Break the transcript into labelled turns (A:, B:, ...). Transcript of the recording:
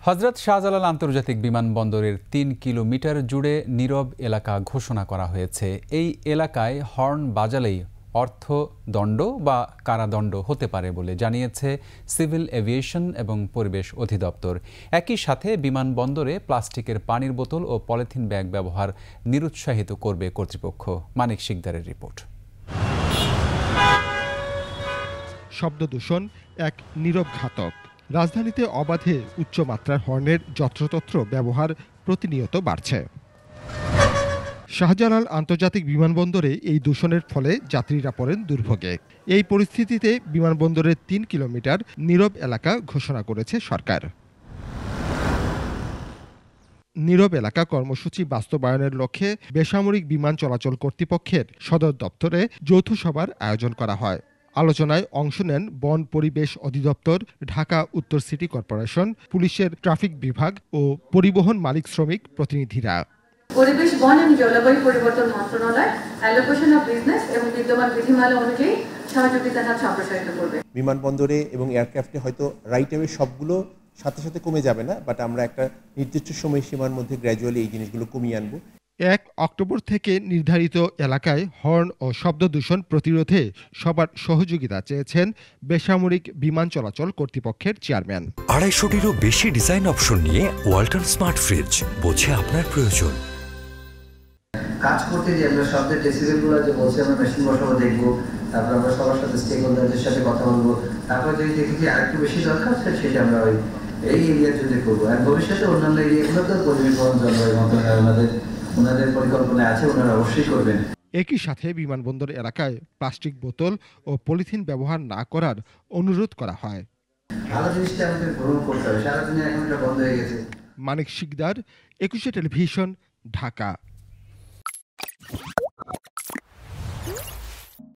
A: হযরত শাহজালাল আন্তর্জাতিক বিমানবন্দরের ৩ কিলোমিটার জুড়ে নীরব এলাকা ঘোষণা করা হয়েছে। এই এলাকায় হর্ন বাজালেই অর্থদণ্ড বা কারাদণ্ড হতে পারে বলে জানিয়েছে সিভিল এভিয়েশন এবং পরিবেশ অধিদপ্তর। একই সাথে বিমানবন্দরে প্লাস্টিকের পানির বোতল ও পলিথিন ব্যাগ ব্যবহার নিরুৎসাহিত করবে কর্তৃপক্ষ। মানিক শিকদারের রিপোর্ট।
B: শব্দ দূষণ এক নীরব ঘাতক। রাজধানীতে অবাধে উচ্চমাত্রার হর্নের যত্রতত্র ব্যবহার প্রতিনিয়ত বাড়ছে। শাহজালাল আন্তর্জাতিক বিমানবন্দরে এই দূষণের ফলে যাত্রীরা পড়েন দুর্ভোগে। এই পরিস্থিতিতে বিমানবন্দরের ৩ কিলোমিটার নীরব এলাকা ঘোষণা করেছে সরকার। নীরব এলাকা কর্মসূচি বাস্তবায়নের লক্ষ্যে বেসামরিক বিমান চলাচল কর্তৃপক্ষের সদর দপ্তরে যৌথ সভার আয়োজন করা হয়। আলোচনায় অংশ নেন বন পরিবেশ অধিদপ্তর, ঢাকা উত্তর সিটি কর্পোরেশন, পুলিশের ট্রাফিক বিভাগ ও পরিবহন মালিক শ্রমিক প্রতিনিধিরা।
C: পরিবেশ, বন এবং জলবায়ু পরিবর্তন মন্ত্রণালয় অ্যালোকেশন অফ বিজনেস এবং বিদ্যমান বিধিমালা অনুযায়ী সহযোগিতার হাত সম্প্রসারিত করবে।
D: বিমানবন্দরে এবং এয়ারক্রাফটে হয়তো রাইট অ্যাওয়ে সবগুলো সাথে সাথে কমে যাবে না, বাট আমরা একটা নির্দিষ্ট সময়সীমার মধ্যে গ্র্যাজুয়ালি এই জিনিসগুলো কমিয়ে আনবো।
B: ১ অক্টোবর থেকে নির্ধারিত এলাকায় হর্ন ও শব্দ দূষণ প্রতিরোধে সবার সহযোগিতা চেয়েছেন বেসামরিক বিমান চলাচল কর্তৃপক্ষের চেয়ারম্যান।
E: ২৫০টিরও বেশি ডিজাইন অপশন নিয়ে ওয়ালটন স্মার্ট ফ্রিজ, বোঝে আপনার প্রয়োজন।
F: কাজ করতে যে আমরা শব্দের ডেসিবেলগুলো যে বলছি আমরা মেশিন বসাবো, দেখবো, তারপর আমরা সবার সাথে স্টেক হোল্ডারদের সাথে কথা বলবো, তারপর যদি দেখি যে আরেকটু বেশি দরকার সেটা আমরা এই এরিয়ার জন্য করবো। আর ভবিষ্যতে অন্যান্য এরিয়াগুলোতেও পরিবেশ, বন, জলবায়ু মন্ত্রণালয় ওনাদের পরিকল্পনায় আছে, ওনারা অবশ্যই করবেন।
B: একই সাথে বিমানবন্দর এলাকায় প্লাস্টিক বোতল ও পলিথিন ব্যবহার না করার অনুরোধ করা হয়।
F: ভালো জিনিসটা আমাদের গ্রহণ করতে হবে, সারা দুনিয়া এখন এটা বন্ধ হয়ে গেছে।
B: মানিক শিকদার, ২১ টেলিভিশন, ঢাকা।